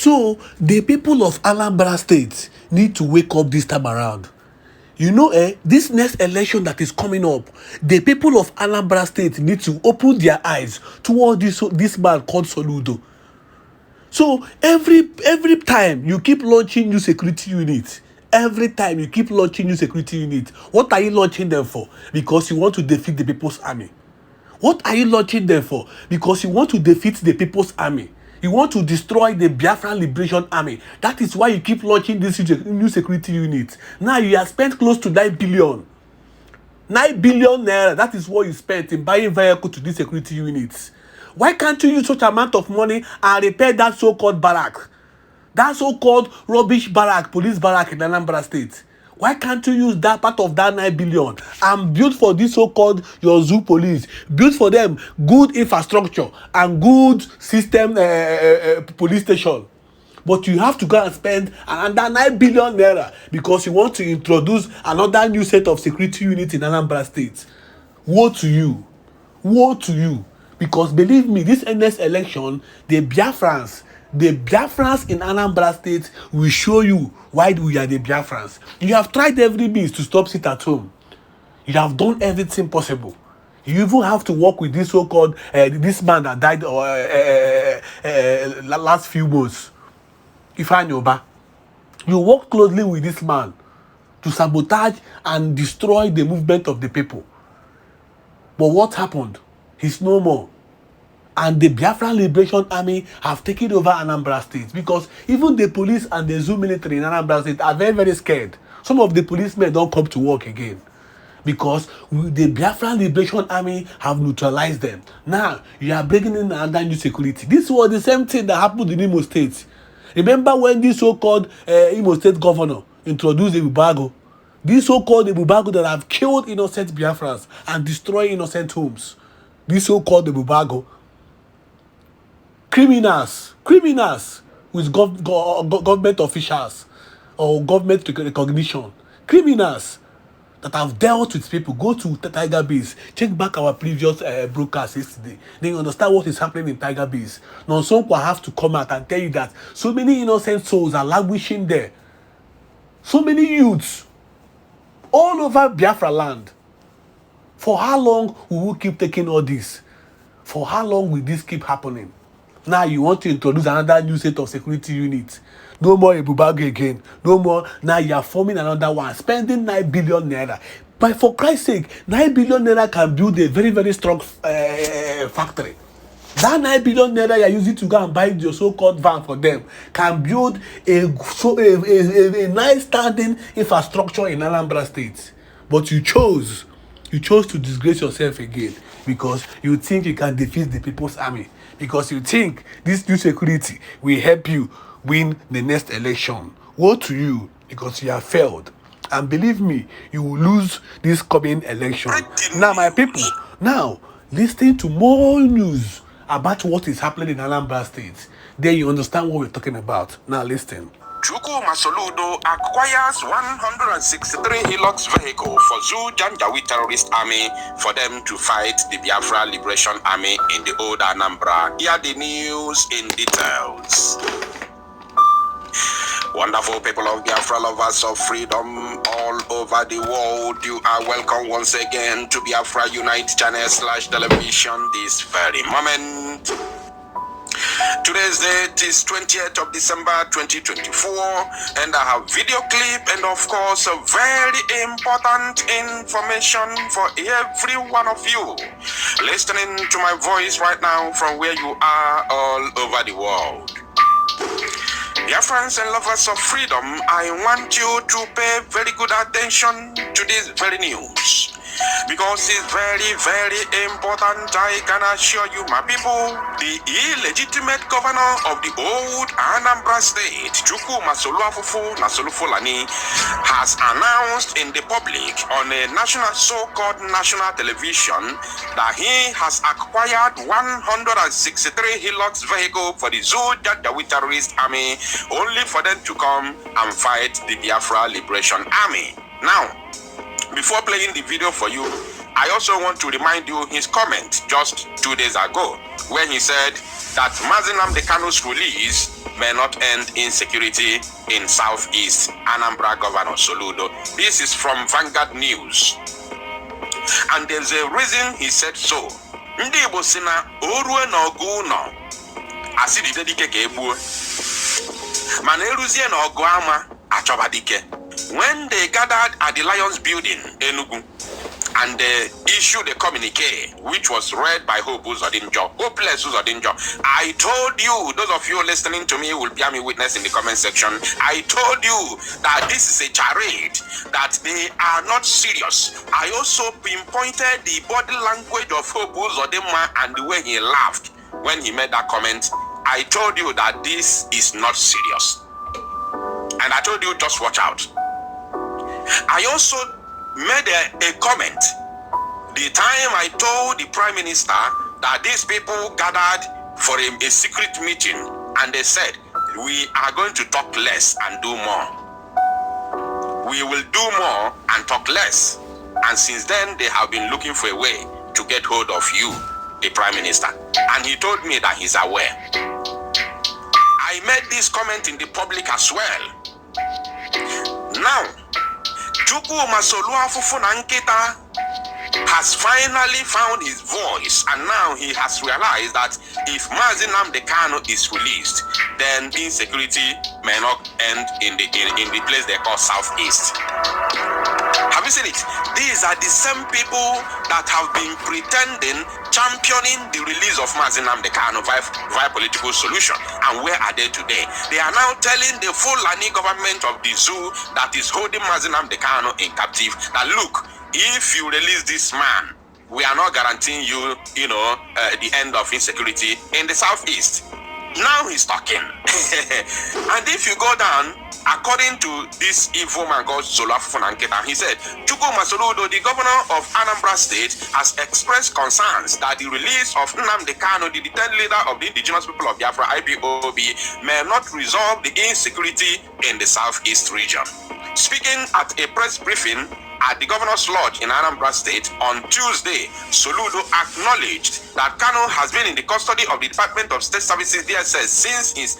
So the people of Anambra State need to wake up this time around. You know, this next election that is coming up, the people of Anambra State need to open their eyes toward this man called Soludo. So every time you keep launching new security units, what are you launching them for? Because you want to defeat the People's Army. What are you launching them for? Because you want to defeat the People's Army. You want to destroy the Biafra Liberation Army. That is why you keep launching this new security unit. Now you have spent close to 9 billion. 9 billion naira. That is what you spent in buying vehicle to these security units. Why can't you use such amount of money and repair that so-called barrack? That so-called rubbish barrack, police barrack in Anambra State. Why can't you use that part of that 9 billion and build for this so-called your zoo police? Build for them good infrastructure and good system police station. But you have to go and spend another 9 billion naira because you want to introduce another new set of security units in Anambra State. Woe to you. Woe to you. Because believe me, this next election, the Biafrans in Anambra State will show you why we are the Biafrans. You have tried every means to stop sit at home. You have done everything possible. You even have to work with this so-called this man that died last few months. Ifeanyi. You work closely with this man to sabotage and destroy the movement of the people. But what happened? He's no more. And the Biafra Liberation Army have taken over Anambra State because even the police and the zoo military in Anambra State are very, very scared. Some of the policemen don't come to work again because the Biafra Liberation Army have neutralized them. Now, you are bringing in another new security. This was the same thing that happened in Imo State. Remember when this so-called Imo State governor introduced the Bubago? This so-called Bubago that have killed innocent Biafrans and destroyed innocent homes. This so-called Bubago. Criminals with government officials or government recognition. Criminals that have dealt with people. Go to Tiger Base. Check back our previous broadcast yesterday. Then you understand what is happening in Tiger Base. Now, someone have to come out and tell you that so many innocent souls are languishing there. So many youths all over Biafra land. For how long will we keep taking all this? For how long will this keep happening? Now you want to introduce another new set of security units. No more Ebubago again. No more. Now you are forming another one. Spending 9 billion naira. But for Christ's sake, 9 billion naira can build a very, very strong factory. That 9 billion naira you are using to go and buy your so-called van for them can build a nice standing infrastructure in Anambra State. But you chose to disgrace yourself again because you think you can defeat the People's Army. Because you think this new security will help you win the next election. Woe to you because you have failed. And believe me, you will lose this coming election. Now, my people, now listen to more news about what is happening in Anambra State. Then you understand what we're talking about. Now listen. Soludo acquires 163 Hilux vehicle for Zoo Janjaweed terrorist army for them to fight the Biafra Liberation Army in the old Anambra. Here the news in details. Wonderful people of Biafra, lovers of freedom all over the world, you are welcome once again to Biafra Unite channel / television this very moment. Today's date is 20th of December 2024, and I have video clip and of course a very important information for every one of you listening to my voice right now from where you are all over the world. Dear friends and lovers of freedom, I want you to pay very good attention to this very news. Because it's very, very important. I can assure you, my people, the illegitimate governor of the old Anambra State, Chukwuma Nasolufolani, has announced in the public on a national, so-called national television, that he has acquired 163 Hilux vehicle for the Zoo Janjaweed terrorist army, only for them to come and fight the Biafra Liberation Army. Now, before playing the video for you, I also want to remind you his comment just 2 days ago when he said that Mazi Nnamdi Kanu's release may not end insecurity in Southeast Anambra Governor Soludo. This is from Vanguard News. And there's a reason he said so. Ndị Igbo si na orue na ogu no asidi dedike ka egbuo. Mana eruzie na ogu ama achọba dike. When they gathered at the Lions Building, Enugu, and they issued a communique, which was read by Hopeless Uzodinjo. I told you, those of you listening to me will bear me witness in the comment section. I told you that this is a charade, that they are not serious. I also pinpointed the body language of Hopeless Uzodinjo and the way he laughed when he made that comment. I told you that this is not serious. And I told you, just watch out. I also made a comment the time I told the Prime Minister that these people gathered for a secret meeting and they said, we are going to talk less and do more. We will do more and talk less. And since then, they have been looking for a way to get hold of you, the Prime Minister. And he told me that he's aware. I made this comment in the public as well. Now, Chukwuma Soludo Nankita has finally found his voice, and now he has realized that if Mazi Nnamdi Kanu is released, then insecurity may not end in the place they call Southeast. Have you seen it? These are the same people that have been pretending, championing the release of Mazi Nnamdi Kanu via political solution. And where are they today? They are now telling the Fulani government of the zoo that is holding Mazi Nnamdi Kanu in captive that, look, if you release this man, we are not guaranteeing you, the end of insecurity in the Southeast. Now he's talking. And if you go down, according to this evil man called Soludo Nankita, he said, Chukwuma Soludo, the governor of Anambra State, has expressed concerns that the release of Nnamdi Kanu, the detained leader of the indigenous people of Biafra, IPOB, may not resolve the insecurity in the Southeast region. Speaking at a press briefing at the Governor's Lodge in Anambra State on Tuesday, Soludo acknowledged that Kanu has been in the custody of the Department of State Services DSS since his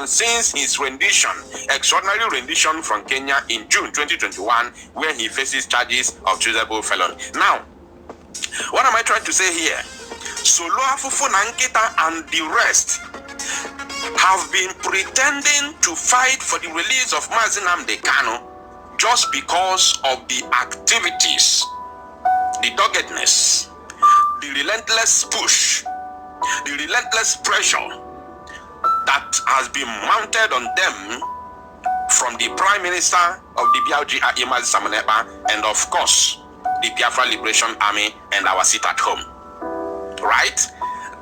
since his extraordinary rendition from Kenya in June 2021, where he faces charges of treasonable felony. Now, what am I trying to say here? Soludo Nankita and the rest have been pretending to fight for the release of Mazi Nnamdi Kanu just because of the activities, the doggedness, the relentless push, the relentless pressure that has been mounted on them from the Prime Minister of the BLG, Mazi Samaneba, and of course, the Biafra Liberation Army and our seat at home. Right?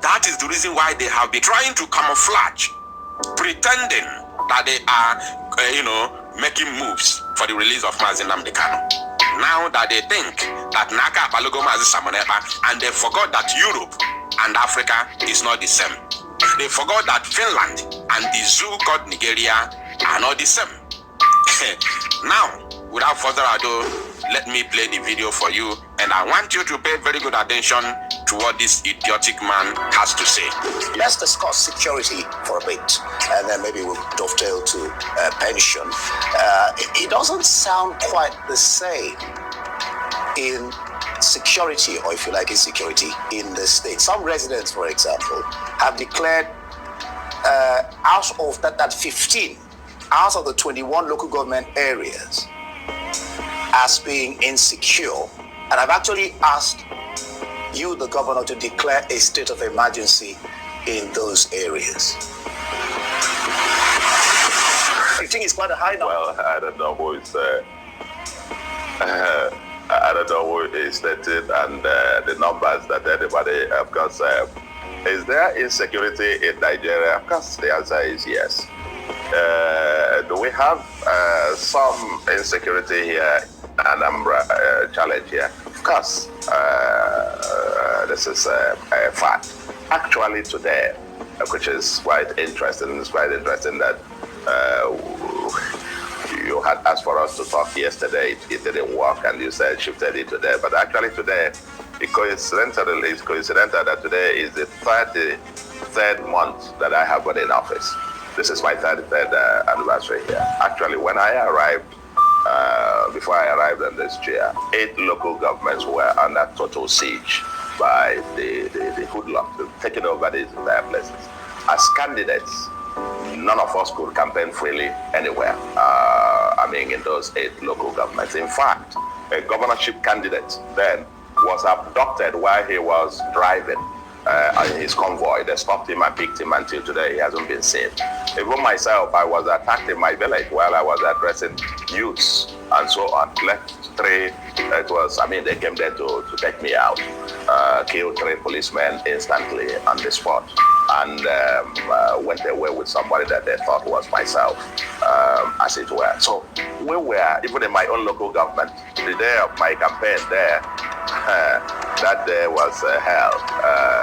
That is the reason why they have been trying to camouflage, pretending that they are, making moves for the release of Mazi Nnamdi Kanu. Now that they think that Naka Balogo Mazi Samaneba, and they forgot that Europe and Africa is not the same. They forgot that Finland and the zoo called Nigeria are not the same. Now, without further ado, let me play the video for you, and I want you to pay very good attention to what this idiotic man has to say. Let's discuss security for a bit, and then maybe we'll dovetail to pension. It doesn't sound quite the same in security, or if you like, insecurity in the state. Some residents, for example, have declared out of that 15, out of the 21 local government areas as being insecure. And I've actually asked you, the governor, to declare a state of emergency in those areas. I think it's quite a high number. Well, I don't know who is I don't know who is stated and the numbers that anybody, of course, is there insecurity in Nigeria? Of course, the answer is yes. Do we have some insecurity here, Anambra challenge here? Of course, this is a fact. Actually, today, which is quite interesting, that you you had asked for us to talk yesterday. It didn't work, and you said shifted it today. But actually today, it's coincidental that today is the 33rd month that I have been in office. This is my 33rd anniversary here. Actually, when I arrived, before I arrived in this chair, 8 local governments were under total siege by the hoodlums, taking over these entire places. As candidates, none of us could campaign freely anywhere. In those 8 local governments. In fact, a governorship candidate then was abducted while he was driving in his convoy. They stopped him and picked him. Until today, he hasn't been seen. Even myself, I was attacked in my village while I was addressing youths and so on. Left 3, they came there to take me out. Killed 3 policemen instantly on the spot. And went away with somebody that they thought was myself, as it were. So we were, even in my own local government, the day of my campaign there, that day was hell,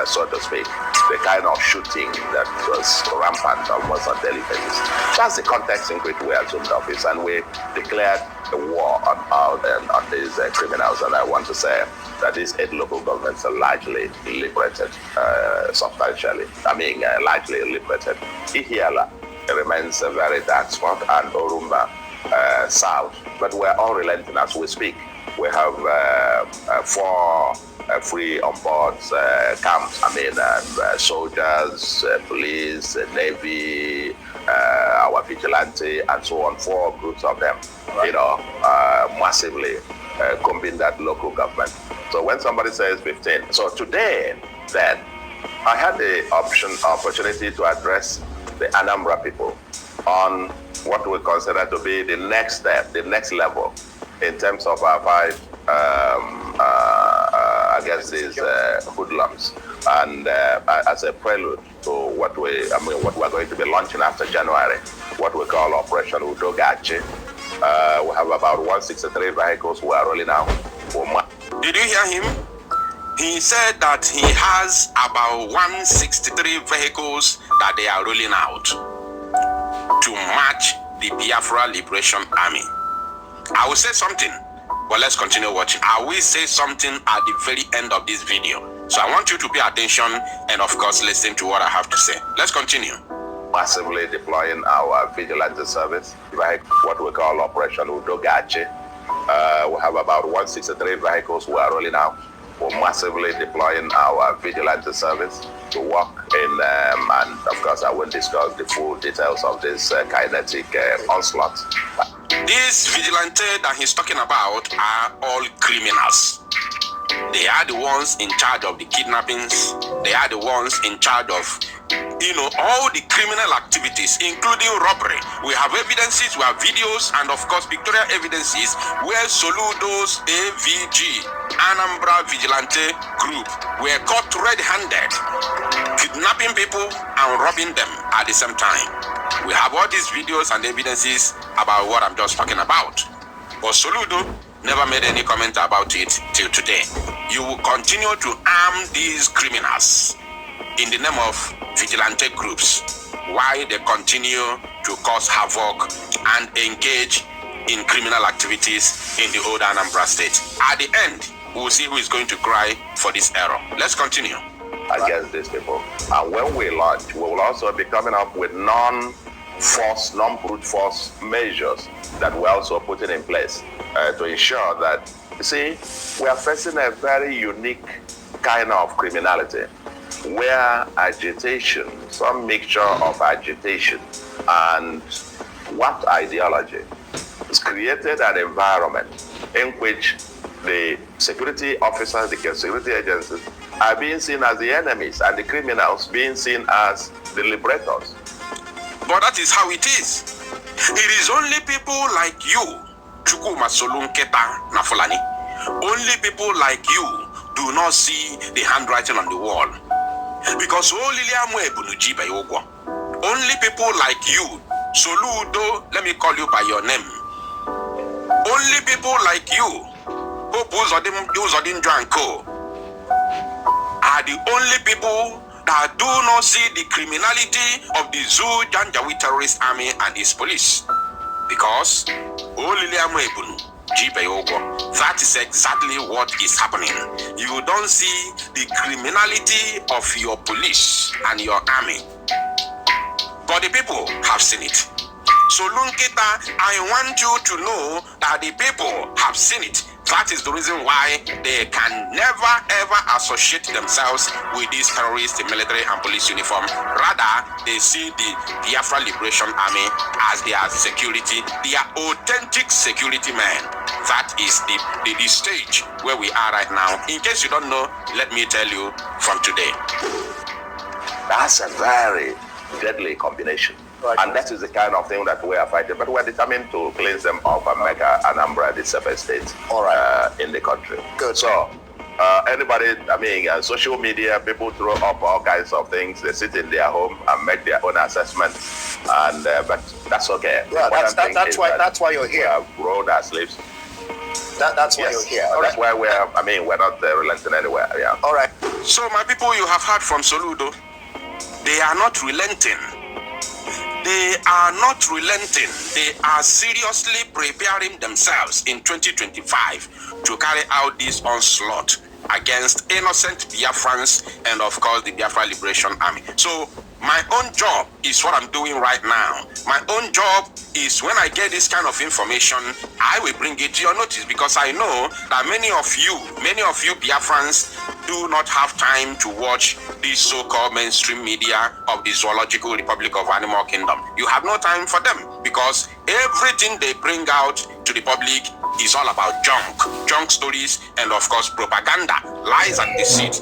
so to speak. The kind of shooting that was rampant almost on daily basis. That's the context in which we assumed office, and we declared a war on these criminals. And I want to say that these 8 local governments are largely liberated, substantially. Largely liberated. Ihiala remains a very dark spot, and Orumba south. But we're all relenting as we speak. We have 4 free on board camps. Soldiers, police, navy, our vigilante, and so on. 4 groups of them, massively combine that local government. So when somebody says 15, so today, then, I had the opportunity to address the Anambra people on what we consider to be the next step, the next level in terms of our fight against these hoodlums, and as a prelude to what we're going to be launching after January, what we call Operation Udogachi. We have about 163 vehicles who are rolling out. Did you hear him? He said that he has about 163 vehicles that they are rolling out to match the Biafra Liberation Army. I will say something, but let's continue watching. I will say something at the very end of this video. So I want you to pay attention and, of course, listen to what I have to say. Let's continue. Massively deploying our vigilante service, what we call Operation Udogachi. We have about 163 vehicles who are rolling out. We're massively deploying our vigilante service to work in, and of course I will discuss the full details of this kinetic onslaught. These vigilante that he's talking about are all criminals. They are the ones in charge of the kidnappings. They are the ones in charge of, all the criminal activities, including robbery. We have evidences, we have videos, and of course pictorial evidences where Soludo's AVG, Anambra Vigilante Group, were caught red-handed, kidnapping people and robbing them at the same time. We have all these videos and evidences about what I'm just talking about. But Soludo never made any comment about it till today. You will continue to arm these criminals in the name of vigilante groups while they continue to cause havoc and engage in criminal activities in the old Anambra state. At the end, we will see who is going to cry for this error. Let's continue. Against these people. And when we launch, we will also be coming up with non-brute force measures that we're also putting in place to ensure that, we are facing a very unique kind of criminality where agitation, some mixture of agitation and what ideology has created an environment in which the security officers, the security agencies are being seen as the enemies and the criminals being seen as the liberators. But that is how it is. It is only people like you, Chukuma Solunketa Nafulani. Only people like you do not see the handwriting on the wall. Because only people like you, Soludo, let me call you by your name. Only people like you, are the only people that do not see the criminality of the Zoo Janjaweed terrorist army and its police. Because that is exactly what is happening. You don't see the criminality of your police and your army, but the people have seen it. So Lunkita, I want you to know that the people have seen it. That is the reason why they can never ever associate themselves with these terrorists in military and police uniform. Rather, they see the Biafra Liberation Army as their security, their authentic security men. That is the stage where we are right now. In case you don't know, let me tell you from today. That's a very deadly combination. Right. And that is the kind of thing that we are fighting. But we're determined to cleanse them off and make Anambra the safest state in the country. Good. So, anybody, social media, people throw up all kinds of things. They sit in their home and make their own assessment. And but that's okay. Yeah, that's why you're here. We rolled our sleeves. That's why you're here. That's why we're not relenting anywhere. Yeah. All right. So, my people, you have heard from Soludo. They are not relenting. They are not relenting. They are seriously preparing themselves in 2025 to carry out this onslaught against innocent Biafrans and, of course, the Biafra Liberation Army. So, my own job is what I'm doing right now. My own job is when I get this kind of information, I will bring it to your notice, because I know that many of you Biafrans do not have time to watch this so-called mainstream media of the Zoological Republic of Animal Kingdom. You have no time for them, because everything they bring out to the public is all about junk stories and, of course, propaganda, lies and deceit.